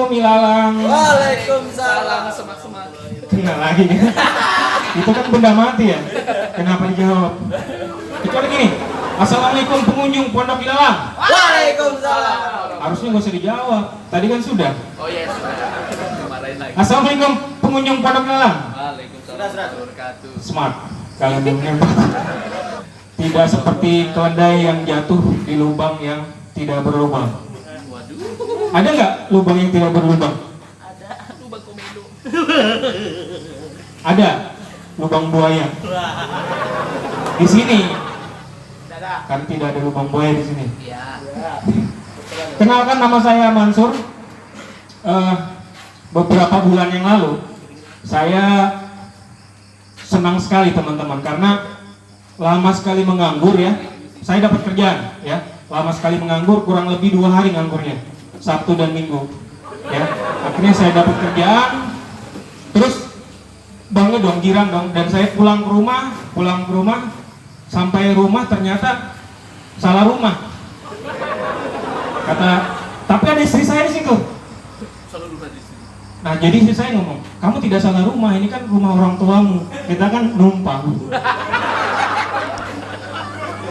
Assalamualaikum ilalang. Waalaikumsalam. Semak-semak. Kena lagi. Itu kan benda mati ya. Kenapa dijawab? Kecuali gini. Assalamualaikum pengunjung Pondok Ilalang. Waalaikumsalam. Harusnya gak usah dijawab. Tadi kan sudah. Oh iya, sudah. Marahin lagi. Assalamualaikum pengunjung Pondok Ilalang. Waalaikumsalam warahmatullahi wabarakatuh. Smart. Kalian menembak. Tidak seperti keledai yang jatuh di lubang yang tidak berlubang. Waduh. Ada nggak lubang yang tidak berlubang? Ada lubang komedo. Ada lubang buaya. Di sini kan tidak ada lubang buaya di sini. Iya. Kenalkan, nama saya Mansur. Beberapa bulan yang lalu saya senang sekali teman-teman karena lama sekali menganggur ya. Saya dapat kerjaan ya. Lama sekali menganggur, kurang lebih 2 hari nganggurnya, Sabtu dan Minggu ya. Akhirnya saya dapat kerjaan, terus bangga dong, girang dong. Dan saya pulang ke rumah, sampai rumah ternyata salah rumah. Kata, tapi ada istri saya di situ. Selalu lupa di sini. Nah, jadi istri saya ngomong, kamu tidak salah rumah, ini kan rumah orang tuamu, kita kan numpang.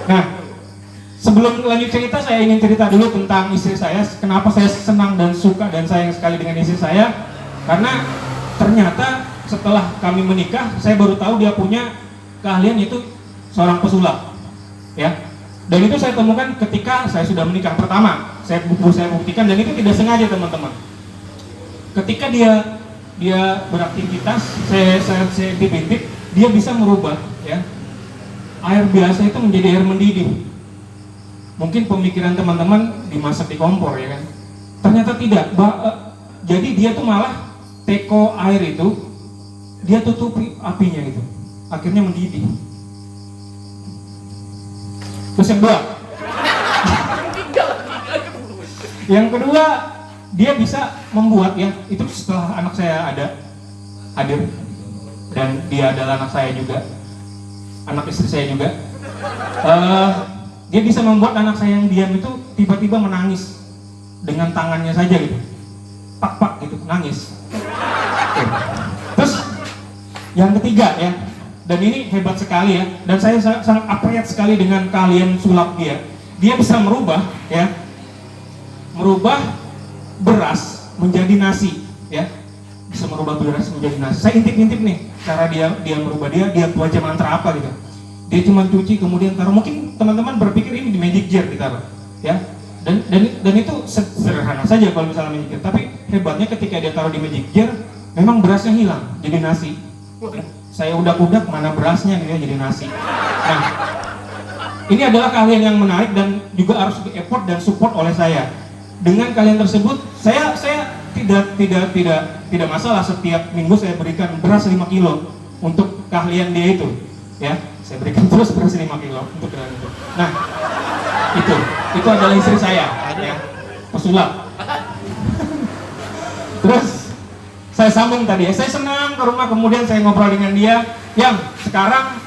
Nah, sebelum lanjut cerita, saya ingin cerita dulu tentang istri saya. Kenapa saya senang dan suka dan sayang sekali dengan istri saya? Karena ternyata setelah kami menikah, saya baru tahu dia punya keahlian itu seorang pesulap, ya. Dan itu saya temukan ketika saya sudah menikah pertama. Saya buktikan, dan itu tidak sengaja teman-teman. Ketika dia beraktivitas, saya intip, dia bisa merubah, ya, air biasa itu menjadi air mendidih. Mungkin pemikiran teman-teman dimasak di kompor, ya kan? Ternyata tidak. Jadi dia tuh malah teko air itu dia tutupi apinya gitu, akhirnya mendidih. Terus yang kedua, dia bisa membuat, ya, itu setelah anak saya hadir, dan dia adalah anak saya juga, anak istri saya juga. Dia bisa membuat anak saya yang diam itu tiba-tiba menangis dengan tangannya saja gitu, pak gitu, nangis. Terus yang ketiga, ya, dan ini hebat sekali ya, dan saya sangat appreciate sekali dengan keahlian sulap dia. Dia bisa merubah, ya, merubah beras menjadi nasi, ya, bisa merubah beras menjadi nasi. Saya intip-intip nih cara dia merubah, dia baca mantra apa gitu. Dia cuma cuci kemudian taruh. Mungkin teman-teman berpikir ini di magic jar ditaruh, ya, dan itu sederhana saja kalau misalnya magic jar. Tapi hebatnya ketika dia taruh di magic jar, memang berasnya hilang jadi nasi. Saya udak-udak mana berasnya, dia jadi nasi. Nah, ini adalah keahlian yang menarik dan juga harus di-effort dan support oleh saya. Dengan kalian tersebut, saya tidak masalah setiap minggu saya berikan beras 5 kilo untuk keahlian dia itu, ya. Saya berikan terus beras 5 kilo untuk keahlian itu. Nah, itu adalah istri saya, ya, pesulap. Terus saya sambung tadi, ya. Saya senang ke rumah, kemudian saya ngobrol dengan dia. Yang sekarang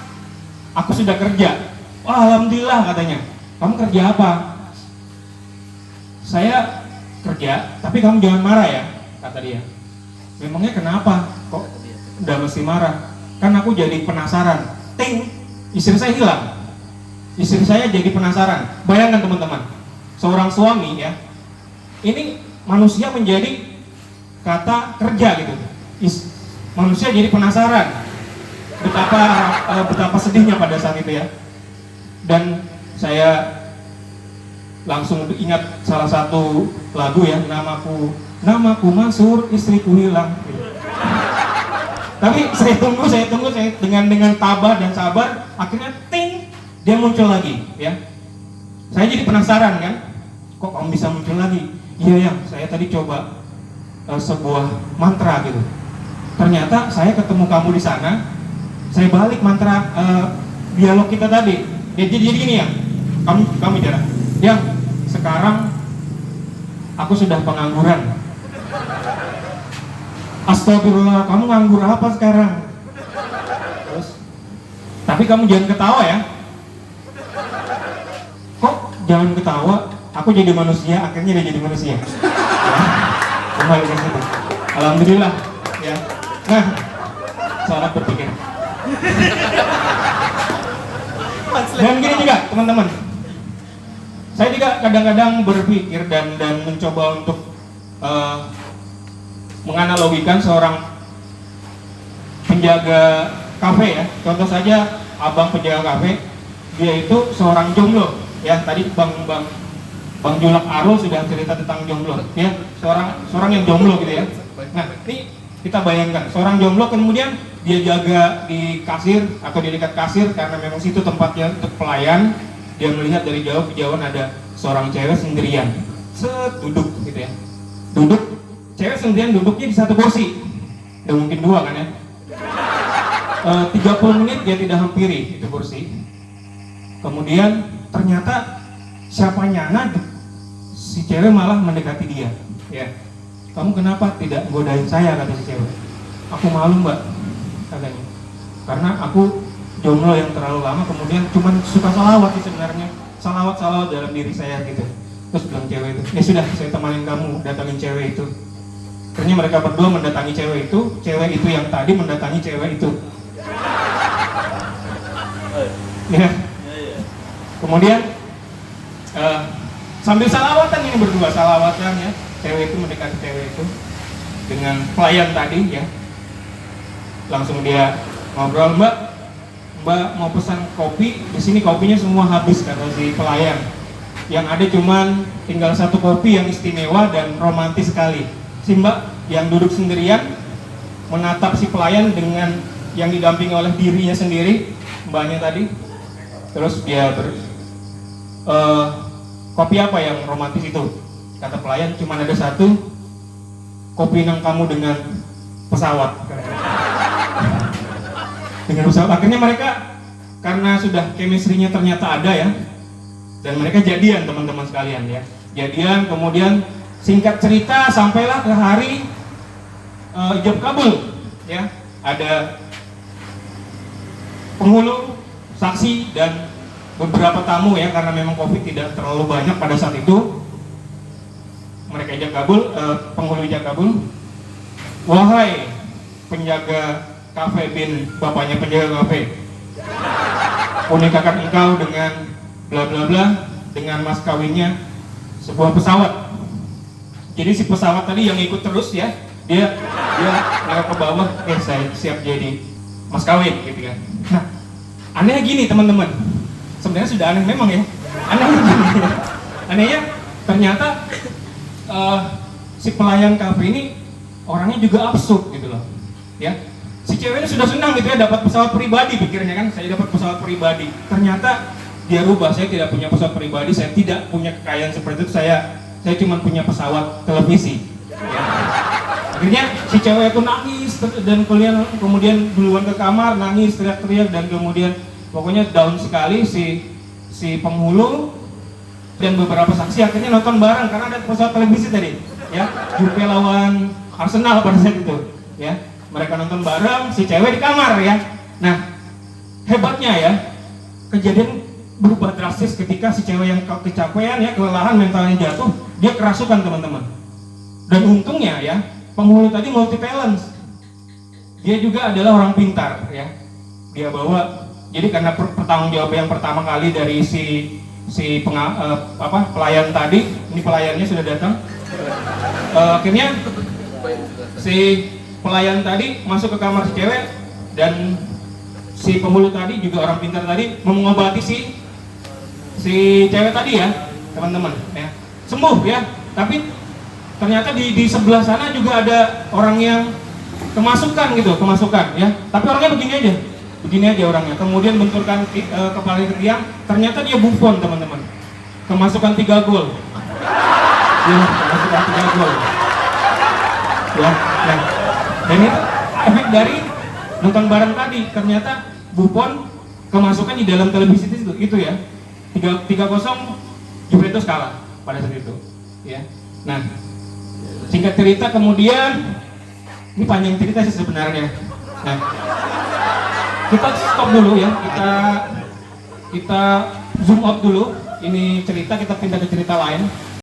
aku sudah kerja. Wah, alhamdulillah, katanya. Kamu kerja apa? Saya kerja, tapi kamu jangan marah ya, kata dia. Memangnya kenapa? Kok udah mesti marah? Kan aku jadi penasaran. Ting, istri saya hilang. Istri saya jadi penasaran. Bayangkan teman-teman, seorang suami, ya, ini manusia menjadi kata kerja gitu. Manusia jadi penasaran. Betapa sedihnya pada saat itu, ya. Dan saya langsung ingat salah satu lagu, ya, namaku Mansur, istriku hilang. Tapi saya tunggu dengan tabah dan sabar, akhirnya ting, dia muncul lagi, ya. Saya jadi penasaran kan, kok kamu bisa muncul lagi? Iya, ya, saya tadi coba sebuah mantra gitu. Ternyata saya ketemu kamu di sana, saya balik mantra dialog kita tadi. Ya, jadi gini ya, kamu bicara, yang sekarang aku sudah pengangguran. Astagfirullah, kamu nganggur apa sekarang? Terus, tapi kamu jangan ketawa ya. Kok jangan ketawa? Aku jadi manusia, akhirnya dia jadi manusia. Ya. kembali ke situ. Alhamdulillah ya. Nah, selamat berpikir. Dan gini juga teman-teman, saya juga kadang-kadang berpikir dan mencoba untuk menganalogikan seorang penjaga kafe ya. Contoh saja abang penjaga kafe, dia itu seorang jomblo ya. Tadi Bang Julak Arul sudah cerita tentang jomblo ya, seorang yang jomblo gitu ya. Nah, ini kita bayangkan seorang jomblo kemudian dia jaga di kasir atau di dekat kasir karena memang situ tempatnya untuk pelayan. Dia melihat dari jauh kejauhan ada seorang cewek sendirian, duduk gitu ya. Duduk, cewek sendirian duduknya di satu kursi. Udah mungkin dua kan ya. 30 menit dia tidak hampiri itu kursi. Kemudian ternyata siapa nyangka si cewek malah mendekati dia ya. Kamu kenapa tidak godain saya, kata si cewek. Aku malu mbak, katanya, karena aku jomblo yang terlalu lama, kemudian cuman suka salawat sih sebenarnya, salawat dalam diri saya gitu. Terus bilang cewek itu, ya sudah saya temanin kamu datangin cewek itu. Akhirnya mereka berdua mendatangi cewek itu yang tadi mendatangi cewek itu ya. Kemudian sambil salawatan ini berdua salawatan ya, cewek itu mendekati cewek itu dengan pelayan tadi ya. Langsung dia ngobrol, mbak mau pesan kopi, di sini kopinya semua habis, kata si pelayan. Yang ada cuman tinggal satu kopi yang istimewa dan romantis sekali. Si mbak yang duduk sendirian menatap si pelayan dengan yang didampingi oleh dirinya sendiri, mbaknya tadi. Terus dia kopi apa yang romantis itu? Kata pelayan, cuma ada satu, kopi nang kamu dengan pesawat. Dengan pesawat. Akhirnya mereka, karena sudah chemistry-nya ternyata ada ya, dan mereka jadian teman-teman sekalian ya. Jadian, kemudian singkat cerita sampailah ke hari ijab kabul ya. Ada penghulu, saksi, dan beberapa tamu ya, karena memang COVID tidak terlalu banyak pada saat itu. Mereka ijab kabul, penghulu ijab kabul. Wahai penjaga kafe bin bapaknya penjaga kafe, kunikahkan engkau dengan bla bla bla dengan mas kawinnya sebuah pesawat. Jadi si pesawat tadi yang ikut terus ya, dia lewat ke bawah, saya siap jadi mas kawin gitu kan. Nah, anehnya gini teman-teman, sebenarnya sudah aneh memang ya. Anehnya gini, anehnya ternyata si pelayan kafe ini orangnya juga absurd gitu loh ya. Si cewek ini sudah senang gitu ya, dapat pesawat pribadi, pikirnya kan saya dapat pesawat pribadi. Ternyata dia rubah, saya tidak punya pesawat pribadi, saya tidak punya kekayaan seperti itu, saya cuma punya pesawat televisi ya. Akhirnya si cewek itu nangis dan kemudian duluan ke kamar, nangis teriak-teriak, dan kemudian pokoknya down sekali si penghulu dan beberapa saksi akhirnya nonton bareng karena ada pesawat televisi tadi ya, Juve lawan Arsenal pada saat itu ya. Mereka nonton bareng, si cewek di kamar ya. Nah, hebatnya ya, kejadian berubah drastis ketika si cewek yang kecapean ya, kelelahan, mentalnya jatuh, dia kerasukan teman-teman. Dan untungnya ya, penghulu tadi multi talent. Dia juga adalah orang pintar ya. Dia bawa, jadi karena pertanggung jawab yang pertama kali dari pelayan tadi, ini pelayannya sudah datang. Akhirnya si pelayan tadi masuk ke kamar si cewek, dan si penghulu tadi juga orang pintar tadi mengobati si cewek tadi ya teman-teman ya, sembuh ya. Tapi ternyata di sebelah sana juga ada orang yang kemasukan ya, tapi orangnya begini aja orangnya, kemudian benturkan kepala ke tiang, ternyata dia Buffon teman-teman, kemasukan 3 gol ya, kemasukan 3 gol ya. Nah, dan itu efek dari nonton bareng tadi, ternyata Buffon kemasukan di dalam televisi itu ya. 3-0 Juventus kalah pada saat itu ya. Nah, singkat cerita kemudian, ini panjang cerita sih sebenarnya. Nah, kita stop dulu ya, kita zoom out dulu ini cerita, kita pindah ke cerita lain.